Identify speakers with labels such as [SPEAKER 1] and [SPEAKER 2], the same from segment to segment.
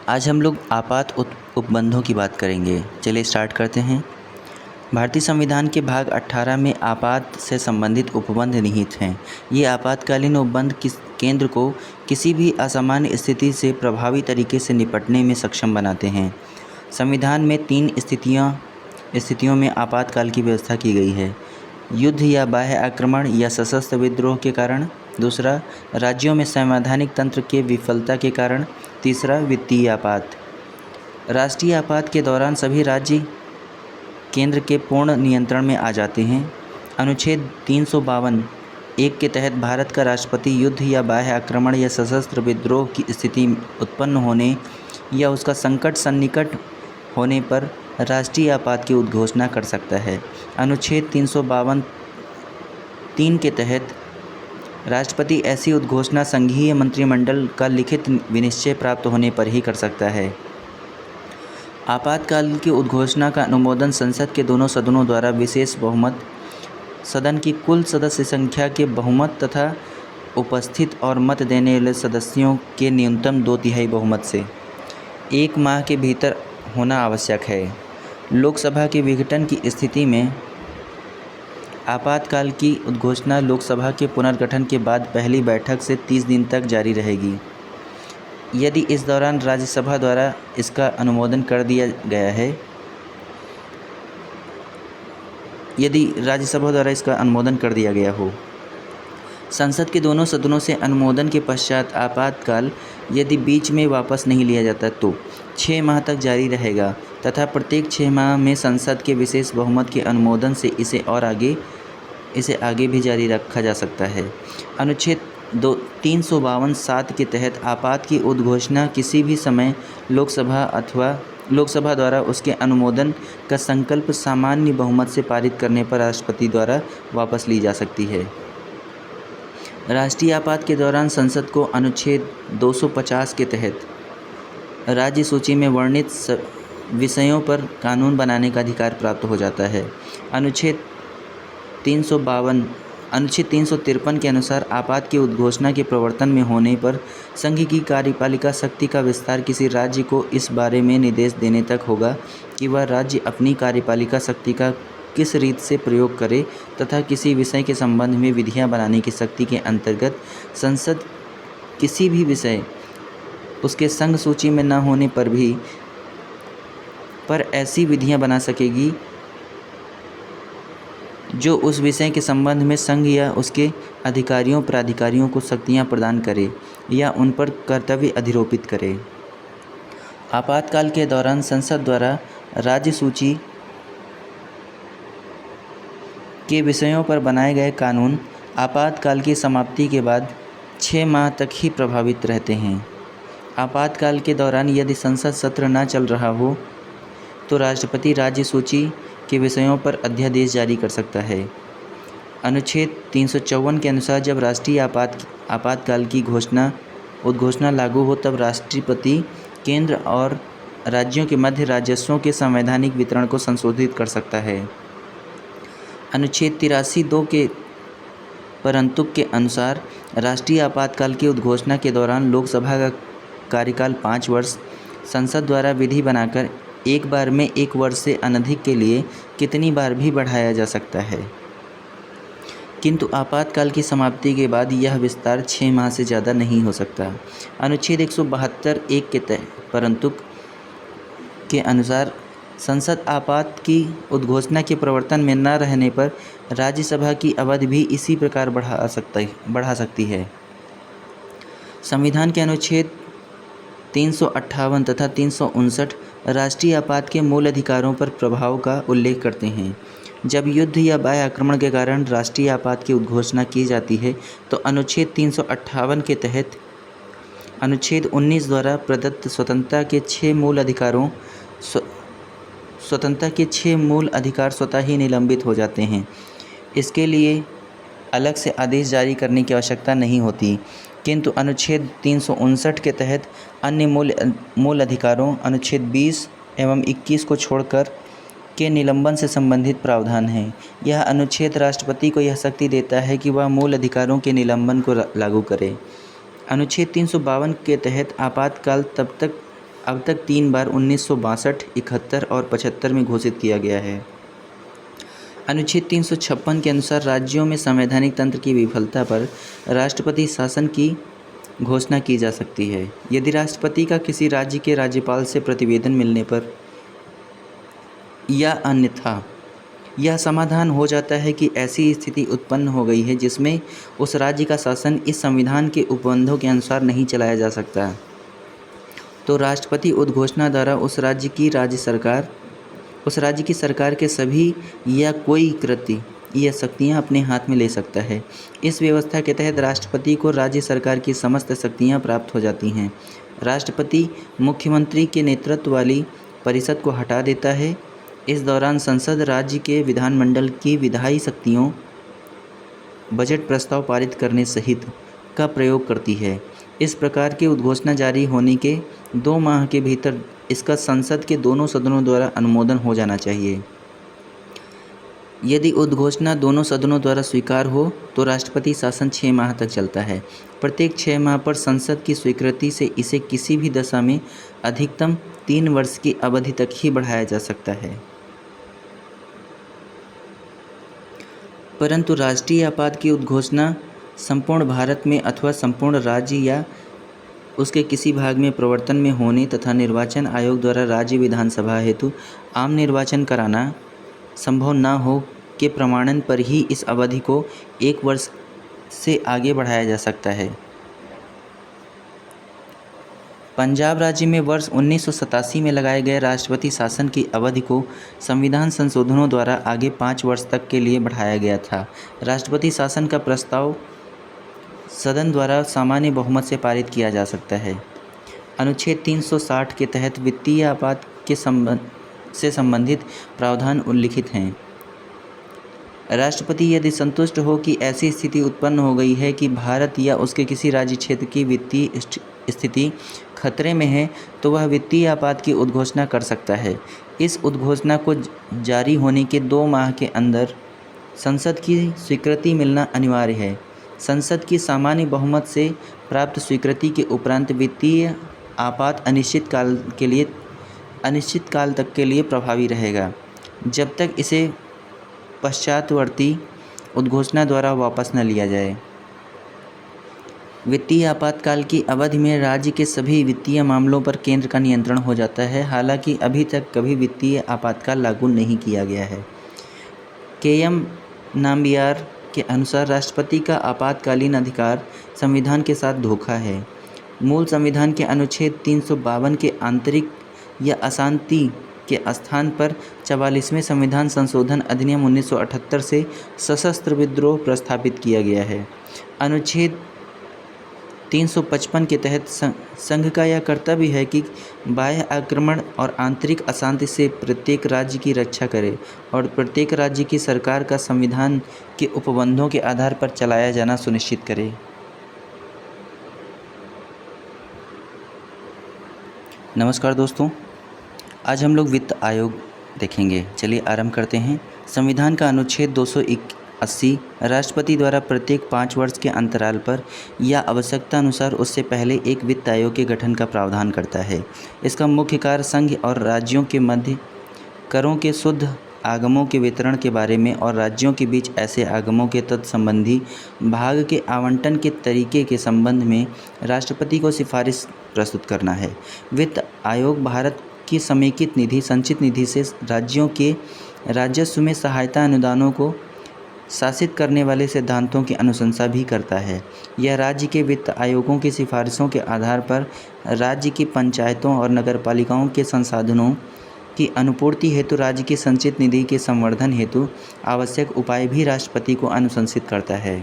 [SPEAKER 1] आज हम लोग उपबंधों की बात करेंगे। चलिए स्टार्ट करते हैं। भारतीय संविधान के भाग 18 में आपात से संबंधित उपबंध निहित हैं। ये आपातकालीन उपबंध केंद्र को किसी भी असामान्य स्थिति से प्रभावी तरीके से निपटने में सक्षम बनाते हैं। संविधान में 3 स्थितियों में आपातकाल की व्यवस्था की गई है। युद्ध या बाह्य आक्रमण या सशस्त्र विद्रोह के कारण। दूसरा, राज्यों में संवैधानिक तंत्र के विफलता के कारण। तीसरा, वित्तीय आपात। राष्ट्रीय आपात के दौरान सभी राज्य केंद्र के पूर्ण नियंत्रण में आ जाते हैं। अनुच्छेद 352(1) के तहत भारत का राष्ट्रपति युद्ध या बाह्य आक्रमण या सशस्त्र विद्रोह की स्थिति उत्पन्न होने या उसका संकट सन्निकट होने पर राष्ट्रीय आपात की उद्घोषणा कर सकता है। अनुच्छेद 352(3) के तहत राष्ट्रपति ऐसी उद्घोषणा संघीय मंत्रिमंडल का लिखित विनिश्चय प्राप्त होने पर ही कर सकता है। आपातकाल की उद्घोषणा का अनुमोदन संसद के दोनों सदनों द्वारा विशेष बहुमत, सदन की कुल सदस्य संख्या के बहुमत तथा उपस्थित और मत देने वाले सदस्यों के न्यूनतम 2/3 बहुमत से 1 माह के भीतर होना आवश्यक है। लोकसभा के विघटन की स्थिति में आपातकाल की उद्घोषणा लोकसभा के पुनर्गठन के बाद पहली बैठक से 30 दिन तक जारी रहेगी। यदि इस दौरान राज्यसभा द्वारा इसका अनुमोदन कर दिया गया हो। संसद के दोनों सदनों से अनुमोदन के पश्चात आपातकाल यदि बीच में वापस नहीं लिया जाता तो 6 माह तक जारी रहेगा तथा प्रत्येक 6 माह में संसद के विशेष बहुमत के अनुमोदन से इसे आगे भी जारी रखा जा सकता है। अनुच्छेद 352(7) के तहत आपात की उद्घोषणा किसी भी समय लोकसभा द्वारा उसके अनुमोदन का संकल्प सामान्य बहुमत से पारित करने पर राष्ट्रपति द्वारा वापस ली जा सकती है। राष्ट्रीय आपात के दौरान संसद को अनुच्छेद 250 के तहत राज्य सूची में वर्णित विषयों पर कानून बनाने का अधिकार प्राप्त हो जाता है। अनुच्छेद 353 के अनुसार आपात की उद्घोषणा के प्रवर्तन में होने पर संघ की कार्यपालिका शक्ति का विस्तार किसी राज्य को इस बारे में निर्देश देने तक होगा कि वह राज्य अपनी कार्यपालिका शक्ति का किस रीत से प्रयोग करे तथा किसी विषय के संबंध में विधियां बनाने की शक्ति के अंतर्गत संसद किसी भी विषय उसके संघ सूची में न होने पर ऐसी विधियां बना सकेगी जो उस विषय के संबंध में संघ या उसके अधिकारियों प्राधिकारियों को शक्तियां प्रदान करे या उन पर कर्तव्य अधिरोपित करे। आपातकाल के दौरान संसद द्वारा राज्य सूची के विषयों पर बनाए गए कानून आपातकाल की समाप्ति के बाद 6 माह तक ही प्रभावित रहते हैं। आपातकाल के दौरान यदि संसद सत्र न चल रहा हो तो राष्ट्रपति राज्य सूची के विषयों पर अध्यादेश जारी कर सकता है। अनुच्छेद 354 के अनुसार जब राष्ट्रीय आपातकाल की उद्घोषणा लागू हो तब राष्ट्रपति केंद्र और राज्यों के मध्य राजस्वों के संवैधानिक वितरण को संशोधित कर सकता है। अनुच्छेद 83(2) के परंतुक के अनुसार राष्ट्रीय आपातकाल की उद्घोषणा के दौरान लोकसभा का कार्यकाल 5 वर्ष संसद द्वारा विधि बनाकर एक बार में 1 वर्ष से अनधिक के लिए कितनी बार भी बढ़ाया जा सकता है, किंतु आपातकाल की समाप्ति के बाद यह विस्तार 6 माह से ज़्यादा नहीं हो सकता। अनुच्छेद 172(1) के परंतुक के अनुसार संसद आपात की उद्घोषणा के प्रवर्तन में न रहने पर राज्यसभा की अवधि भी इसी प्रकार बढ़ा सकती है। संविधान के अनुच्छेद 358 तथा 359 राष्ट्रीय आपात के मूल अधिकारों पर प्रभाव का उल्लेख करते हैं। जब युद्ध या बाह्य आक्रमण के कारण राष्ट्रीय आपात की उद्घोषणा की जाती है तो अनुच्छेद 358 के तहत अनुच्छेद 19 द्वारा प्रदत्त स्वतंत्रता के 6 मूल अधिकार स्वतः ही निलंबित हो जाते हैं। इसके लिए अलग से आदेश जारी करने की आवश्यकता नहीं होती, किंतु अनुच्छेद 359 के तहत अन्य मूल अधिकारों अनुच्छेद 20 एवं 21 को छोड़कर के निलंबन से संबंधित प्रावधान है। यह अनुच्छेद राष्ट्रपति को यह शक्ति देता है कि वह मूल अधिकारों के निलंबन को लागू करे। अनुच्छेद 352 के तहत अब तक 3 बार 1962, 71 और 75 में घोषित किया गया है। अनुच्छेद 356 के अनुसार राज्यों में संवैधानिक तंत्र की विफलता पर राष्ट्रपति शासन की घोषणा की जा सकती है। यदि राष्ट्रपति का किसी राज्य के राज्यपाल से प्रतिवेदन मिलने पर या अन्यथा यह समाधान हो जाता है कि ऐसी स्थिति उत्पन्न हो गई है जिसमें उस राज्य का शासन इस संविधान के उपबंधों के अनुसार नहीं चलाया जा सकता, तो राष्ट्रपति उद्घोषणा द्वारा उस राज्य की सरकार के सभी या कोई कृत्य या शक्तियाँ अपने हाथ में ले सकता है। इस व्यवस्था के तहत राष्ट्रपति को राज्य सरकार की समस्त शक्तियाँ प्राप्त हो जाती हैं। राष्ट्रपति मुख्यमंत्री के नेतृत्व वाली परिषद को हटा देता है। इस दौरान संसद राज्य के विधानमंडल की विधायी शक्तियों, बजट प्रस्ताव पारित करने सहित का प्रयोग करती है। इस प्रकार की उद्घोषणा जारी होने के 2 माह के भीतर इसका संसद के दोनों सदनों द्वारा अनुमोदन हो जाना चाहिए। यदि उद्घोषणा दोनों सदनों द्वारा स्वीकार हो तो राष्ट्रपति शासन 6 माह तक चलता है। प्रत्येक 6 माह पर संसद की स्वीकृति से इसे किसी भी दशा में अधिकतम 3 वर्ष की अवधि तक ही बढ़ाया जा सकता है। परंतु राष्ट्रीय आपात की उद्घोषणा संपूर्ण भारत में अथवा संपूर्ण राज्य या उसके किसी भाग में प्रवर्तन में होने तथा निर्वाचन आयोग द्वारा राज्य विधानसभा हेतु आम निर्वाचन कराना संभव न हो के प्रमाणन पर ही इस अवधि को 1 वर्ष से आगे बढ़ाया जा सकता है। पंजाब राज्य में वर्ष 1987 में लगाए गए राष्ट्रपति शासन की अवधि को संविधान संशोधनों द्वारा आगे 5 वर्ष तक के लिए बढ़ाया गया था। राष्ट्रपति शासन का प्रस्ताव सदन द्वारा सामान्य बहुमत से पारित किया जा सकता है। अनुच्छेद 360 के तहत वित्तीय आपात से संबंधित प्रावधान उल्लिखित हैं। राष्ट्रपति यदि संतुष्ट हो कि ऐसी स्थिति उत्पन्न हो गई है कि भारत या उसके किसी राज्य क्षेत्र की वित्तीय स्थिति खतरे में है, तो वह वित्तीय आपात की उद्घोषणा कर सकता है। इस उद्घोषणा को जारी होने के 2 माह के अंदर संसद की स्वीकृति मिलना अनिवार्य है। संसद की सामान्य बहुमत से प्राप्त स्वीकृति के उपरांत वित्तीय आपात अनिश्चित काल तक के लिए प्रभावी रहेगा, जब तक इसे पश्चातवर्ती उद्घोषणा द्वारा वापस न लिया जाए। वित्तीय आपातकाल की अवधि में राज्य के सभी वित्तीय मामलों पर केंद्र का नियंत्रण हो जाता है। हालांकि अभी तक कभी वित्तीय आपातकाल लागू नहीं किया गया है। के.एम. नाम्बियार के अनुसार राष्ट्रपति का आपातकालीन अधिकार संविधान के साथ धोखा है। मूल संविधान के अनुच्छेद 352 के आंतरिक या अशांति के स्थान पर 44वें संविधान संशोधन अधिनियम 1978 से सशस्त्र विद्रोह प्रस्थापित किया गया है। अनुच्छेद 355 के तहत संघ का यह कर्तव्य है कि बाह्य आक्रमण और आंतरिक अशांति से प्रत्येक राज्य की रक्षा करे और प्रत्येक राज्य की सरकार का संविधान के उपबंधों के आधार पर चलाया जाना सुनिश्चित करे। नमस्कार दोस्तों, आज हम लोग वित्त आयोग देखेंगे। चलिए आरंभ करते हैं। संविधान का अनुच्छेद 281 राष्ट्रपति द्वारा प्रत्येक 5 वर्ष के अंतराल पर या आवश्यकता अनुसार उससे पहले एक वित्त आयोग के गठन का प्रावधान करता है। इसका मुख्य कार्य संघ और राज्यों के मध्य करों के शुद्ध आगमों के वितरण के बारे में और राज्यों के बीच ऐसे आगमों के तत्संबंधी भाग के आवंटन के तरीके के संबंध में राष्ट्रपति को सिफारिश प्रस्तुत करना है। वित्त आयोग भारत की समेकित निधि संचित निधि से राज्यों के राजस्व में सहायता अनुदानों को शासित करने वाले सिद्धांतों की अनुशंसा भी करता है। यह राज्य के वित्त आयोगों की सिफारिशों के आधार पर राज्य की पंचायतों और नगरपालिकाओं के संसाधनों की अनुपूर्ति हेतु राज्य की संचित निधि के संवर्धन हेतु आवश्यक उपाय भी राष्ट्रपति को अनुशंसित करता है।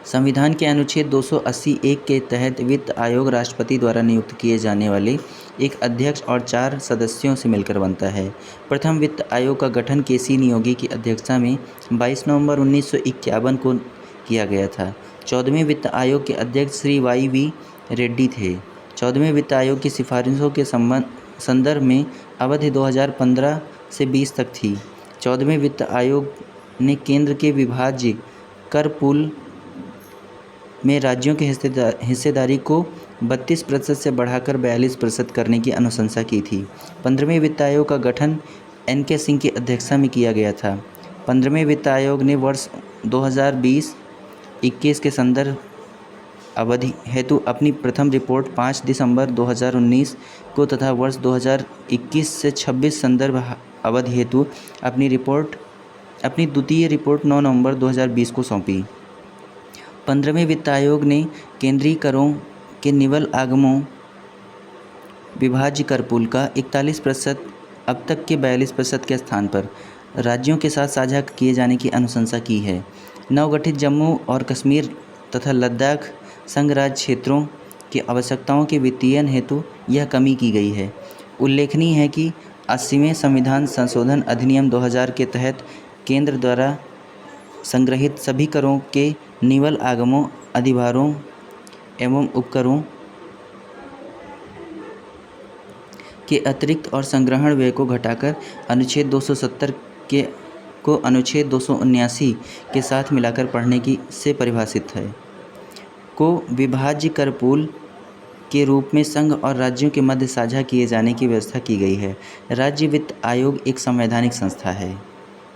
[SPEAKER 1] संविधान के अनुच्छेद 280(1) के तहत वित्त आयोग राष्ट्रपति द्वारा नियुक्त किए जाने वाले एक अध्यक्ष और 4 सदस्यों से मिलकर बनता है। प्रथम वित्त आयोग का गठन के.सी. नियोगी की अध्यक्षता में 22 नवंबर 1951 को किया गया था। 14वें वित्त आयोग के अध्यक्ष श्री Y.V. रेड्डी थे। 14वें वित्त आयोग की सिफारिशों के संदर्भ में अवधि 2015 से 20 तक थी। 14वें वित्त आयोग ने केंद्र के विभाज्य कर पूल में राज्यों के हिस्सेदारी को 32% से बढ़ाकर 42% करने की अनुशंसा की थी। 15वें वित्त आयोग का गठन NK सिंह की अध्यक्षता में किया गया था। 15वें वित्त आयोग ने वर्ष 2020-21 के संदर्भ अवधि हेतु अपनी प्रथम रिपोर्ट 5 दिसंबर 2019 को तथा वर्ष 2021 से 26 संदर्भ अवधि हेतु अपनी द्वितीय रिपोर्ट 9 नवंबर 2020 को सौंपी। 15वें वित्त आयोग ने केंद्रीय करों के निवल आगमों विभाज्य कर पूल का 41% अब तक के 42% के स्थान पर राज्यों के साथ साझा किए जाने की अनुशंसा की है। नवगठित जम्मू और कश्मीर तथा लद्दाख संघ राज्य क्षेत्रों की आवश्यकताओं के वित्तीयन हेतु यह कमी की गई है। उल्लेखनीय है कि 80वें संविधान संशोधन अधिनियम 2000 के तहत केंद्र द्वारा संग्रहित सभी करों के निवल आगमों, अधिभारों एवं उपकरों के अतिरिक्त और संग्रहण व्यय को घटाकर अनुच्छेद 270 को अनुच्छेद 279 के साथ मिलाकर पढ़ने की से परिभाषित है को विभाज्य कर पूल के रूप में संघ और राज्यों के मध्य साझा किए जाने की व्यवस्था की गई है। राज्य वित्त आयोग एक संवैधानिक संस्था है।